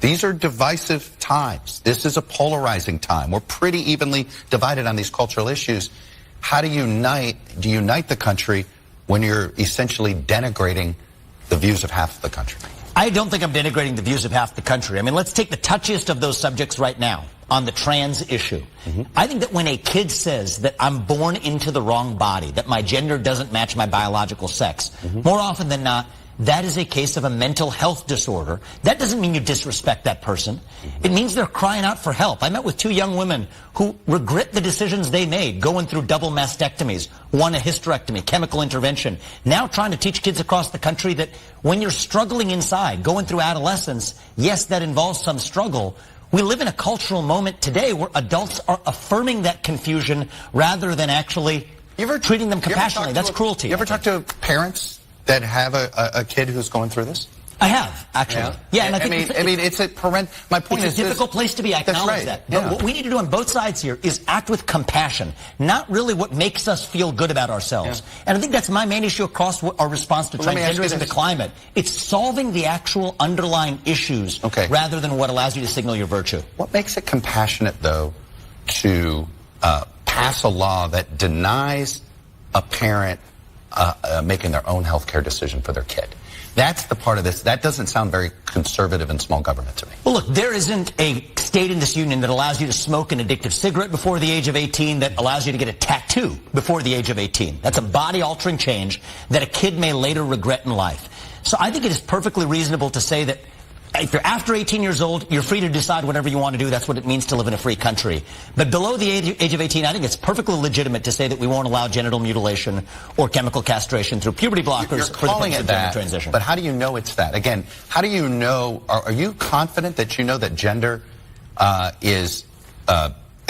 These are divisive times. This is a polarizing time. We're pretty evenly divided on these cultural issues. How do you unite the country when you're essentially denigrating the views of half of the country? I don't think I'm denigrating the views of half the country. I mean, let's take the touchiest of those subjects right now, on the trans issue. I think that when a kid says that I'm born into the wrong body, that my gender doesn't match my biological sex, more often than not, that is a case of a mental health disorder. That doesn't mean you disrespect that person. It means they're crying out for help. I met with two young women who regret the decisions they made, going through double mastectomies, one a hysterectomy, chemical intervention, now trying to teach kids across the country that when you're struggling inside, going through adolescence, yes, that involves some struggle. We live in a cultural moment today where adults are affirming that confusion rather than actually treating them compassionately. That's cruelty. You ever talk to parents that have a kid who's going through this? I have, actually. Yeah, and I mean, it's a my point is, it's a difficult place to be. I acknowledge that. But what we need to do on both sides here is act with compassion, not really what makes us feel good about ourselves. And I think that's my main issue across our response to transgenderism and the climate. It's solving the actual underlying issues rather than what allows you to signal your virtue. What makes it compassionate, though, to pass a law that denies a parent making their own health care decision for their kid? That's the part of this. That doesn't sound very conservative and small government to me. Well, look, there isn't a state in this union that allows you to smoke an addictive cigarette before the age of 18, that allows you to get a tattoo before the age of 18. That's a body-altering change that a kid may later regret in life. So I think it is perfectly reasonable to say that if you're after 18 years old, you're free to decide whatever you want to do. That's what it means to live in a free country. But below the age of 18, I think it's perfectly legitimate to say that we won't allow genital mutilation or chemical castration through puberty blockers for the purpose of gender transition. But how do you know it's that? Again, how do you know, are you confident that you know that gender is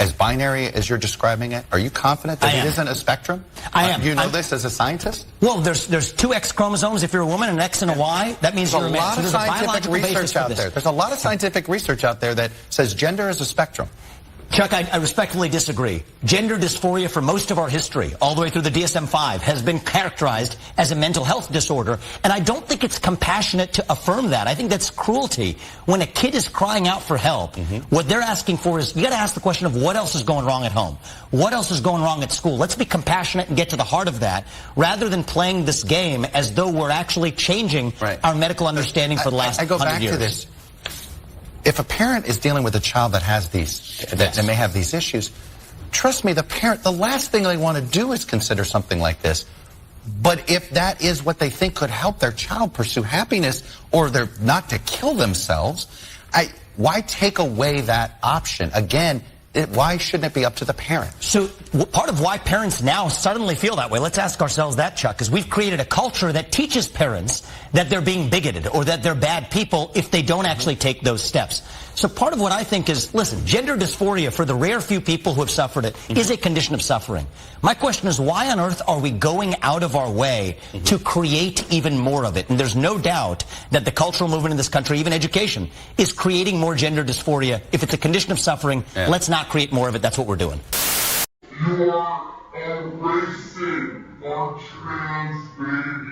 as binary as you're describing it? Are you confident that it isn't a spectrum? I am. Do you know this as a scientist? Well, there's two X chromosomes if you're a woman, an X and a Y. That means you're a man. So there's a biological basis for this. There's a lot of scientific research out there that says gender is a spectrum. Chuck, I respectfully disagree. Gender dysphoria for most of our history, all the way through the DSM-5, has been characterized as a mental health disorder, and I don't think it's compassionate to affirm that. I think that's cruelty. When a kid is crying out for help, what they're asking for is, you got to ask the question of what else is going wrong at home? What else is going wrong at school? Let's be compassionate and get to the heart of that, rather than playing this game as though we're actually changing our medical understanding for the last 100 years. I go back to this. If a parent is dealing with a child that has these, that may have these issues, trust me, the last thing they want to do is consider something like this. But if that is what they think could help their child pursue happiness, or they're not to kill themselves, why take away that option? Again, why shouldn't it be up to the parent? So part of why parents now suddenly feel that way, let's ask ourselves that, Chuck, is we've created a culture that teaches parents that they're being bigoted or that they're bad people if they don't actually take those steps. So part of what I think is, listen, gender dysphoria, for the rare few people who have suffered it, is a condition of suffering. My question is, why on earth are we going out of our way to create even more of it? And there's no doubt that the cultural movement in this country, even education, is creating more gender dysphoria. If it's a condition of suffering, let's not create more of it. That's what we're doing. You are a racist or trans baby.